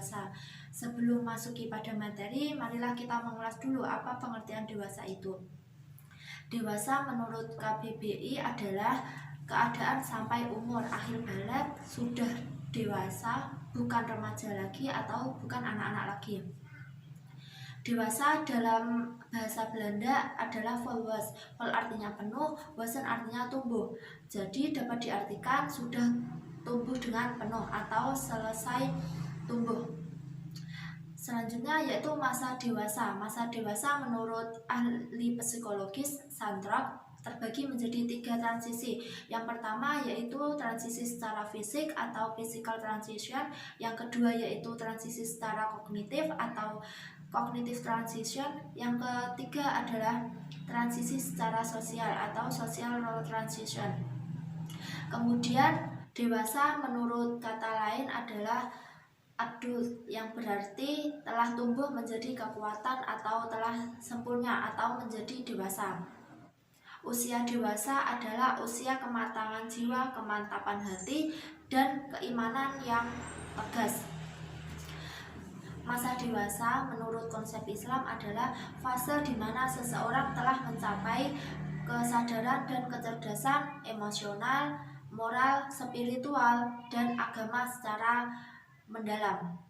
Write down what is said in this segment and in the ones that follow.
dewasa. Sebelum masuki pada materi, marilah kita mengulas dulu apa pengertian dewasa itu. Dewasa menurut KBBI adalah keadaan sampai umur akhir balik, sudah dewasa, bukan remaja lagi atau bukan anak-anak lagi. Dewasa dalam bahasa Belanda adalah volwassen. Vol artinya penuh, wassen artinya tumbuh. Jadi dapat diartikan sudah tumbuh dengan penuh atau selesai tumbuh. Selanjutnya yaitu masa dewasa. Masa dewasa menurut ahli psikologis Sandrock terbagi menjadi 3 transisi. Yang pertama yaitu transisi secara fisik atau physical transition. Yang kedua yaitu transisi secara kognitif atau cognitive transition. Yang ketiga adalah transisi secara sosial atau social role transition. Kemudian dewasa menurut kata lain adalah adult, yang berarti telah tumbuh menjadi kekuatan atau telah sempurna atau menjadi dewasa. Usia dewasa adalah usia kematangan jiwa, kemantapan hati, dan keimanan yang tegas. Masa dewasa menurut konsep Islam adalah fase di mana seseorang telah mencapai kesadaran dan kecerdasan emosional, moral, spiritual, dan agama secara mendalam.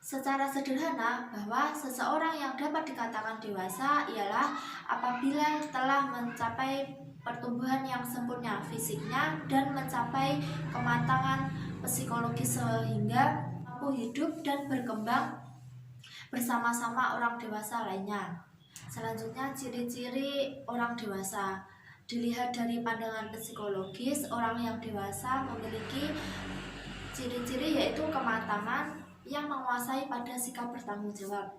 Secara sederhana, bahwa seseorang yang dapat dikatakan dewasa ialah apabila telah mencapai pertumbuhan yang sempurna fisiknya dan mencapai kematangan psikologis sehingga mampu hidup dan berkembang bersama-sama orang dewasa lainnya. Selanjutnya, ciri-ciri orang dewasa. Dilihat dari pandangan psikologis, orang yang dewasa memiliki ciri-ciri yaitu kematangan yang menguasai pada sikap bertanggung jawab.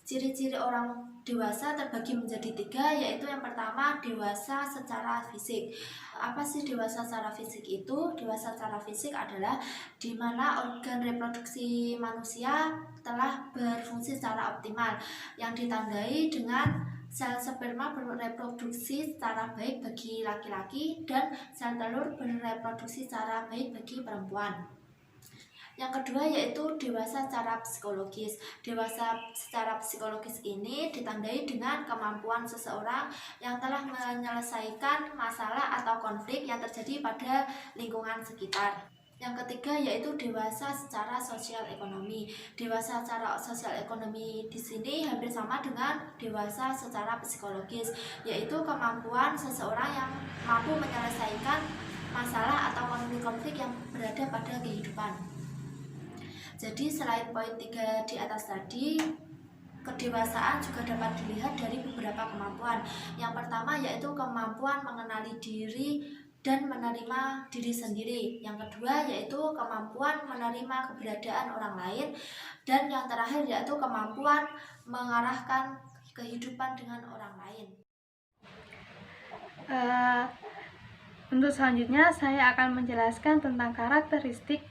Ciri-ciri orang dewasa terbagi menjadi 3, yaitu yang pertama dewasa secara fisik. Apa sih dewasa secara fisik itu? Dewasa secara fisik adalah di mana organ reproduksi manusia telah berfungsi secara optimal, yang ditandai dengan sel sperma bereproduksi secara baik bagi laki-laki dan sel telur bereproduksi secara baik bagi perempuan. Yang kedua yaitu dewasa secara psikologis. Dewasa secara psikologis ini ditandai dengan kemampuan seseorang yang telah menyelesaikan masalah atau konflik yang terjadi pada lingkungan sekitar. Yang ketiga yaitu dewasa secara sosial ekonomi. Dewasa secara sosial ekonomi di sini hampir sama dengan dewasa secara psikologis, yaitu kemampuan seseorang yang mampu menyelesaikan masalah atau konflik-konflik yang berada pada kehidupan. Jadi selain poin 3 di atas tadi, kedewasaan juga dapat dilihat dari beberapa kemampuan. Yang pertama yaitu kemampuan mengenali diri dan menerima diri sendiri. Yang kedua yaitu kemampuan menerima keberadaan orang lain. Dan yang terakhir yaitu kemampuan mengarahkan kehidupan dengan orang lain. Untuk selanjutnya saya akan menjelaskan tentang karakteristik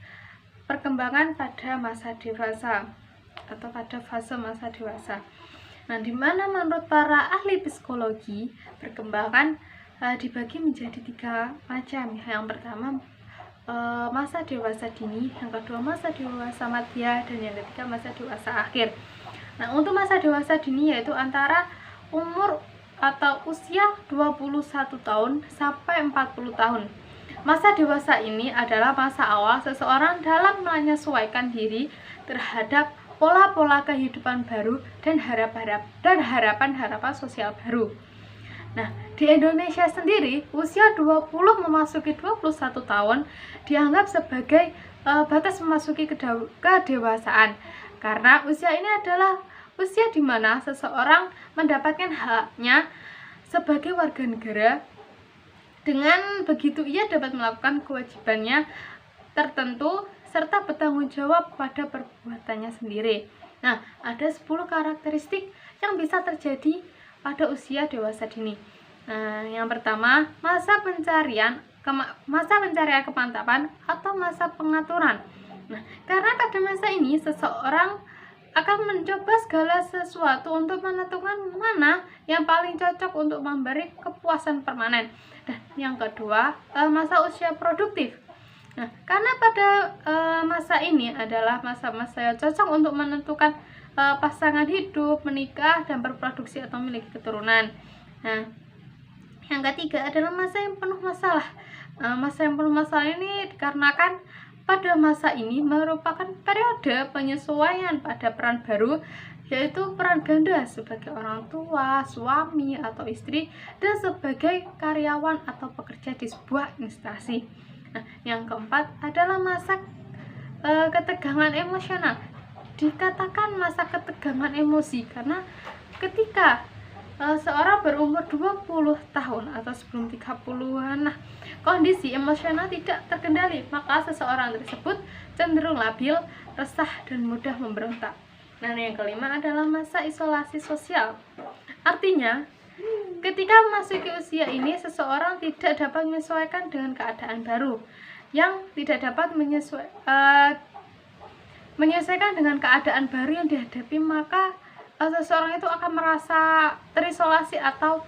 perkembangan pada masa dewasa atau pada fase masa dewasa. Nah, di mana menurut para ahli psikologi perkembangan dibagi menjadi 3 macam. Yang pertama masa dewasa dini, yang kedua masa dewasa madya, dan yang ketiga masa dewasa akhir. Nah, untuk masa dewasa dini yaitu antara umur atau usia 21 tahun sampai 40 tahun. Masa dewasa ini adalah masa awal seseorang dalam menyesuaikan diri terhadap pola-pola kehidupan baru dan harapan-harapan sosial baru. Nah, di Indonesia sendiri, usia 20 memasuki 21 tahun dianggap sebagai batas memasuki kedewasaan. Karena usia ini adalah usia di mana seseorang mendapatkan haknya sebagai warga negara. Dengan begitu ia dapat melakukan kewajibannya tertentu serta bertanggung jawab pada perbuatannya sendiri. Nah, ada 10 karakteristik yang bisa terjadi pada usia dewasa dini. Nah, yang pertama, masa pencarian kemantapan atau masa pengaturan. Nah, karena pada masa ini seseorang akan mencoba segala sesuatu untuk menentukan mana yang paling cocok untuk memberi kepuasan permanen. Dan yang kedua, masa usia produktif. Nah, karena pada masa ini adalah masa-masa yang cocok untuk menentukan pasangan hidup, menikah, dan berproduksi atau memiliki keturunan. Nah, yang ketiga adalah masa yang penuh masalah. Masa yang penuh masalah ini dikarenakan pada masa ini merupakan periode penyesuaian pada peran baru, yaitu peran ganda sebagai orang tua, suami atau istri, dan sebagai karyawan atau pekerja di sebuah instansi. Nah, yang keempat adalah masa ketegangan emosional. Dikatakan masa ketegangan emosi karena ketika seorang berumur 20 tahun atau sebelum 30-an, nah, kondisi emosional tidak terkendali, maka seseorang tersebut cenderung labil, resah, dan mudah memberontak. Nah, yang kelima adalah masa isolasi sosial. Artinya, ketika memasuki usia ini, seseorang tidak dapat menyesuaikan dengan keadaan baru, yang tidak dapat menyesuaikan dengan keadaan baru yang dihadapi, maka seseorang itu akan merasa terisolasi atau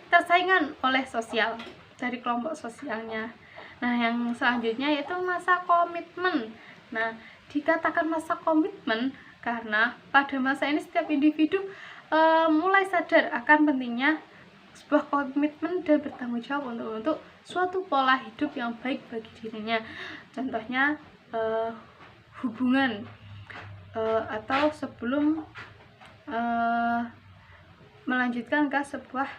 tersaingan oleh sosial dari kelompok sosialnya. Nah, yang selanjutnya yaitu masa komitmen. Nah, dikatakan masa komitmen karena pada masa ini setiap individu mulai sadar akan pentingnya sebuah komitmen dan bertanggung jawab untuk suatu pola hidup yang baik bagi dirinya. Contohnya hubungan atau sebelum melanjutkan ke sebuah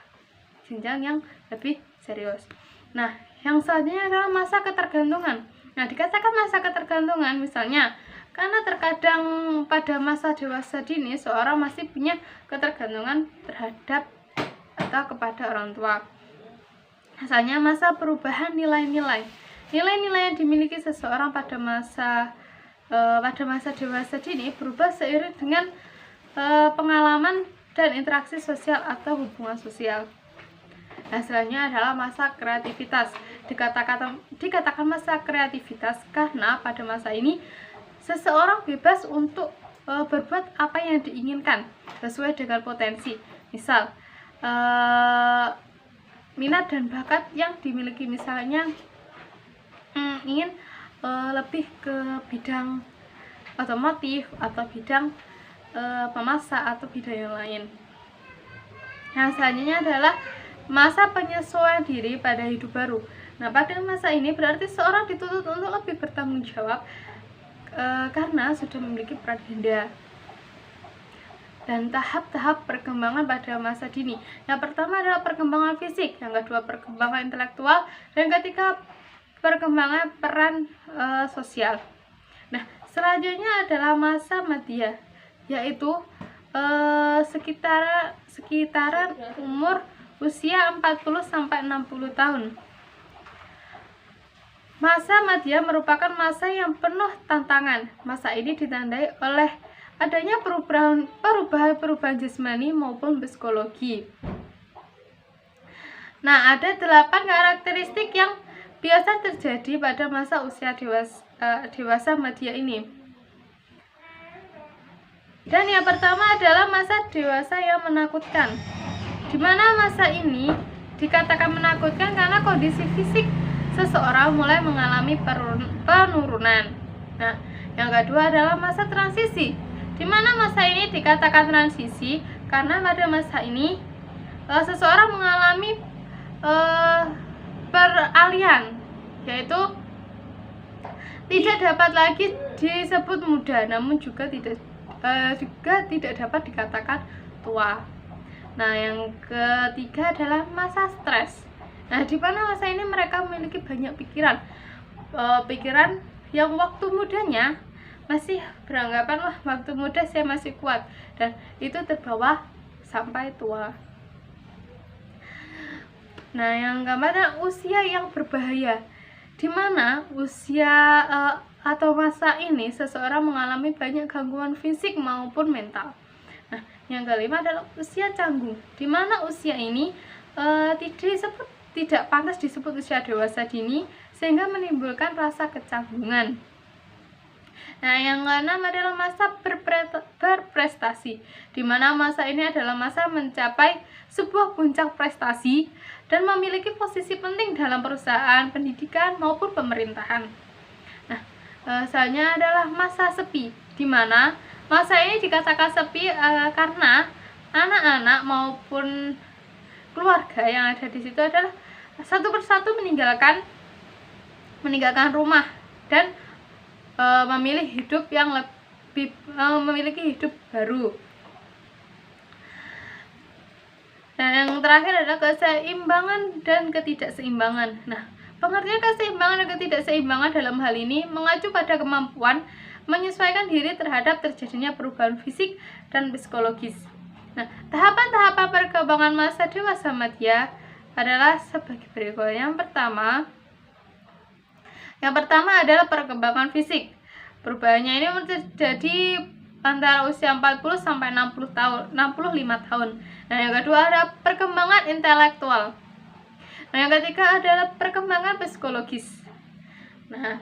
jenjang yang lebih serius. Nah, yang selanjutnya adalah masa ketergantungan. Nah, dikatakan masa ketergantungan misalnya karena terkadang pada masa dewasa dini seorang masih punya ketergantungan terhadap atau kepada orang tua. Misalnya masa perubahan nilai-nilai. Nilai-nilai yang dimiliki seseorang pada masa dewasa dini berubah seiring dengan pengalaman dan interaksi sosial atau hubungan sosial. Nah, selanjutnya adalah masa kreativitas. Dikatakan masa kreativitas karena pada masa ini seseorang bebas untuk berbuat apa yang diinginkan sesuai dengan potensi. Misal minat dan bakat yang dimiliki, misalnya ingin lebih ke bidang otomotif atau bidang memasak atau bidang yang lain. Yang selanjutnya adalah masa penyesuaian diri pada hidup baru. Nah, pada masa ini berarti seorang dituntut untuk lebih bertanggung jawab karena sudah memiliki peran ganda. Dan tahap-tahap perkembangan pada masa dini. Yang pertama adalah perkembangan fisik, yang kedua perkembangan intelektual, dan yang ketiga perkembangan peran sosial. Nah, selanjutnya adalah masa madya, yaitu sekitaran umur usia 40-60 tahun. Masa madya merupakan masa yang penuh tantangan. Masa ini ditandai oleh adanya perubahan jasmani maupun psikologi. Nah, ada 8 karakteristik yang biasa terjadi pada masa usia dewasa madya ini. Dan yang pertama adalah masa dewasa yang menakutkan, di mana masa ini dikatakan menakutkan karena kondisi fisik seseorang mulai mengalami penurunan. Nah, yang kedua adalah masa transisi, di mana masa ini dikatakan transisi karena pada masa ini seseorang mengalami peralihan, yaitu tidak dapat lagi disebut muda, namun juga tidak dapat dikatakan tua. Nah, yang ketiga adalah masa stres. Nah, di mana masa ini mereka memiliki banyak pikiran yang waktu mudanya masih beranggapan, wah, waktu muda saya masih kuat, dan itu terbawa sampai tua. Nah, yang keempat, usia yang berbahaya, di mana usia atau masa ini seseorang mengalami banyak gangguan fisik maupun mental. Nah, yang kelima adalah usia canggung, di mana usia ini tidak pantas disebut usia dewasa dini sehingga menimbulkan rasa kecanggungan. Nah, yang keenam adalah masa berprestasi, di mana masa ini adalah masa mencapai sebuah puncak prestasi dan memiliki posisi penting dalam perusahaan, pendidikan, maupun pemerintahan. Nah, selanjutnya adalah masa sepi, di mana masa ini dikatakan sepi karena anak-anak maupun keluarga yang ada di situ adalah satu persatu meninggalkan rumah dan memilih hidup yang lebih memiliki hidup baru. Dan yang terakhir adalah keseimbangan dan ketidakseimbangan. Nah, pengertian keseimbangan dan ketidakseimbangan dalam hal ini mengacu pada kemampuan menyesuaikan diri terhadap terjadinya perubahan fisik dan psikologis. Nah, tahapan-tahapan perkembangan masa dewasa madya adalah sebagai berikut. Yang pertama adalah perkembangan fisik. Perubahannya ini terjadi antara usia 40 sampai 65 tahun. Nah, yang kedua adalah perkembangan intelektual. Nah, yang ketiga adalah perkembangan psikologis. Nah,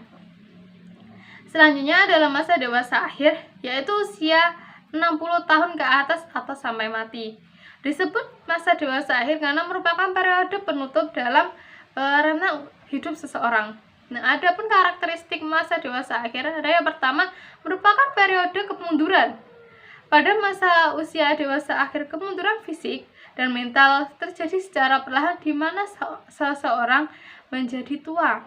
selanjutnya adalah masa dewasa akhir, yaitu usia 60 tahun ke atas atau sampai mati. Disebut masa dewasa akhir karena merupakan periode penutup dalam rentang hidup seseorang. Nah, adapun karakteristik masa dewasa akhir ada yang pertama merupakan periode kemunduran. Pada masa usia dewasa akhir, kemunduran fisik dan mental terjadi secara perlahan di mana seseorang menjadi tua.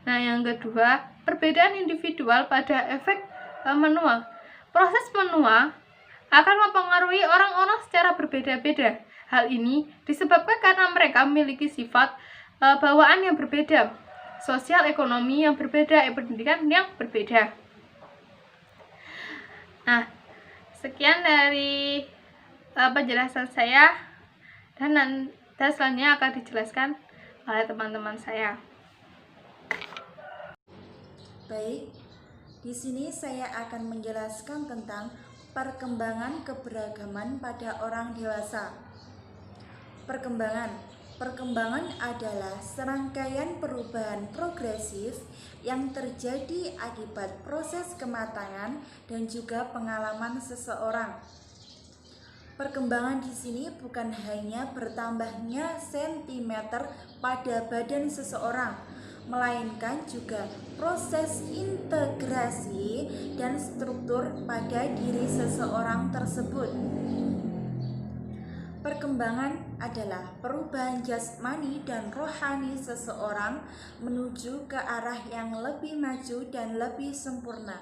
Nah, yang kedua, perbedaan individual pada efek menua. Proses menua akan mempengaruhi orang-orang secara berbeda-beda. Hal ini disebabkan karena mereka memiliki sifat bawaan yang berbeda, sosial ekonomi yang berbeda, pendidikan yang berbeda. Nah, sekian dari penjelasan saya dan selanjutnya akan dijelaskan oleh teman-teman saya. Baik, di sini saya akan menjelaskan tentang perkembangan keberagaman pada orang dewasa. Perkembangan adalah serangkaian perubahan progresif yang terjadi akibat proses kematangan dan juga pengalaman seseorang. Perkembangan di sini bukan hanya bertambahnya sentimeter pada badan seseorang, melainkan juga proses integrasi dan struktur pada diri seseorang tersebut. Perkembangan adalah perubahan jasmani dan rohani seseorang menuju ke arah yang lebih maju dan lebih sempurna.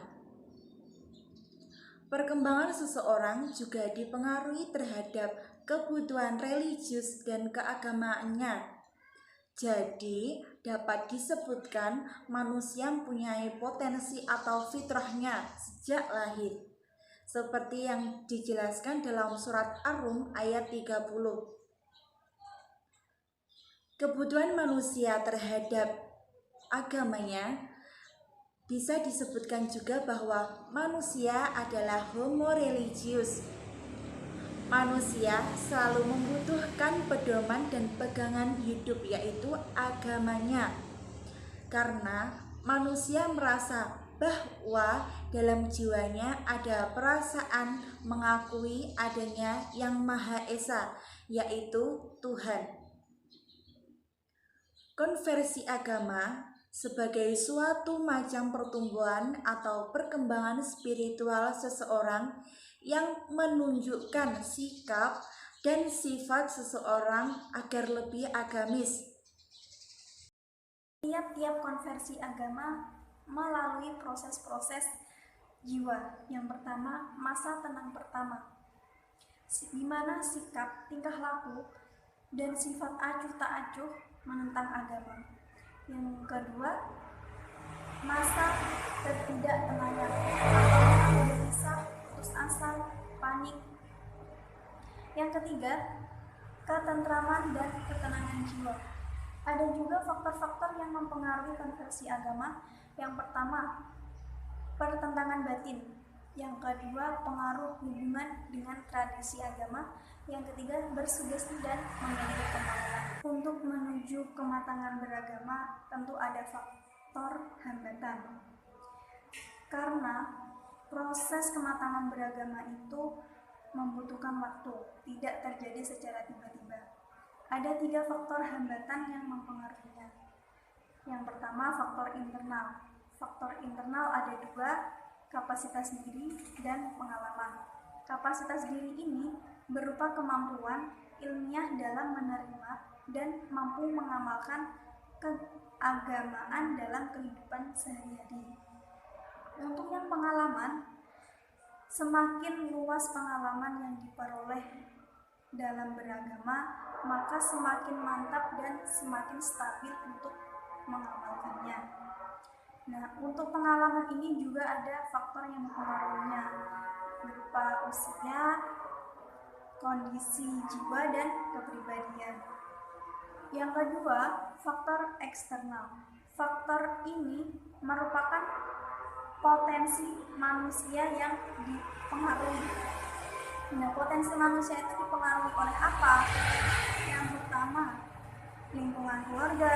Perkembangan seseorang juga dipengaruhi terhadap kebutuhan religius dan keagamaannya. Jadi, dapat disebutkan manusia mempunyai potensi atau fitrahnya sejak lahir, seperti yang dijelaskan dalam surat Ar-Rum ayat 30. Kebutuhan manusia terhadap agamanya bisa disebutkan juga bahwa manusia adalah homo religius. Manusia selalu membutuhkan pedoman dan pegangan hidup, yaitu agamanya. Karena manusia merasa bahwa dalam jiwanya ada perasaan mengakui adanya Yang Maha Esa, yaitu Tuhan. Konversi agama sebagai suatu macam pertumbuhan atau perkembangan spiritual seseorang yang menunjukkan sikap dan sifat seseorang agar lebih agamis. Tiap-tiap konversi agama melalui proses-proses jiwa. Yang pertama, masa tenang pertama, di mana sikap, tingkah laku, dan sifat acuh tak acuh menentang agama. Yang kedua, masa ketidaktenangan atau gelisah, putus asa, panik. Yang ketiga, ketentraman dan ketenangan jiwa. Ada juga faktor-faktor yang mempengaruhi konversi agama. Yang pertama, pertentangan batin. Yang kedua, pengaruh hubungan dengan tradisi agama. Yang ketiga, bersugesti dan memiliki kemauan. Untuk menuju kematangan beragama, tentu ada faktor hambatan. Karena proses kematangan beragama itu membutuhkan waktu, tidak terjadi secara tiba-tiba. Ada 3 faktor hambatan yang mempengaruhinya. Yang pertama, faktor internal. Faktor internal ada 2, kapasitas diri dan pengalaman. Kapasitas diri ini berupa kemampuan ilmiah dalam menerima dan mampu mengamalkan keagamaan dalam kehidupan sehari-hari. Untuk yang pengalaman, semakin luas pengalaman yang diperoleh dalam beragama, maka semakin mantap dan semakin stabil untuk mengamalkannya. Nah, untuk pengalaman ini juga ada faktor yang mempengaruhinya, berupa usia, kondisi jiwa, dan kepribadian. Yang kedua, faktor eksternal. Faktor ini merupakan potensi manusia yang dipengaruhi. Nah, potensi manusia itu dipengaruhi oleh apa? Yang pertama, lingkungan keluarga,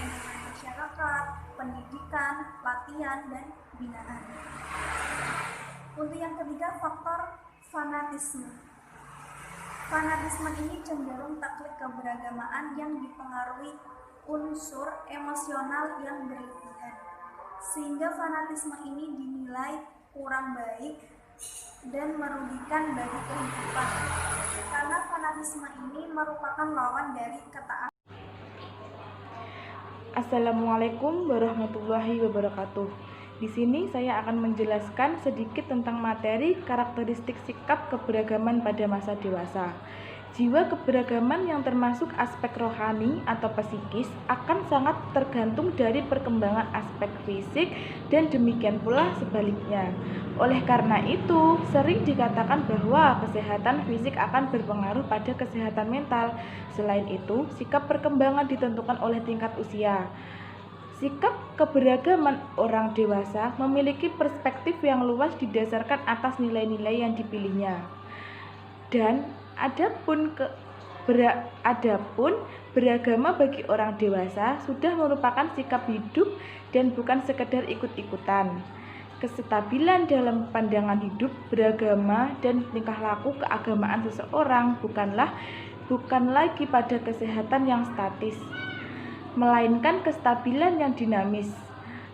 lingkungan masyarakat, pendidikan, latihan, dan binaan. Untuk yang ketiga, faktor fanatisme. Fanatisme ini cenderung taklid keberagamaan yang dipengaruhi unsur emosional yang berlebihan, sehingga fanatisme ini dinilai kurang baik dan merugikan bagi kehidupan, karena fanatisme ini merupakan lawan dari ketaatan. Assalamualaikum warahmatullahi wabarakatuh. Di sini saya akan menjelaskan sedikit tentang materi karakteristik sikap keberagaman pada masa dewasa. Jiwa keberagaman yang termasuk aspek rohani atau psikis akan sangat tergantung dari perkembangan aspek fisik dan demikian pula sebaliknya. Oleh karena itu, sering dikatakan bahwa kesehatan fisik akan berpengaruh pada kesehatan mental. Selain itu, sikap perkembangan ditentukan oleh tingkat usia. Sikap keberagaman orang dewasa memiliki perspektif yang luas didasarkan atas nilai-nilai yang dipilihnya. Dan Adapun beragama bagi orang dewasa sudah merupakan sikap hidup dan bukan sekedar ikut-ikutan. Kestabilan dalam pandangan hidup, beragama, dan tingkah laku keagamaan seseorang bukan lagi pada kesehatan yang statis, melainkan kestabilan yang dinamis.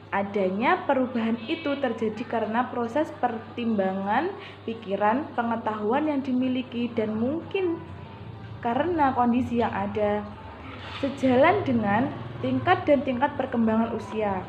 Adanya perubahan itu terjadi karena proses pertimbangan, pikiran, pengetahuan yang dimiliki, dan mungkin karena kondisi yang ada. Sejalan dengan tingkat perkembangan usia,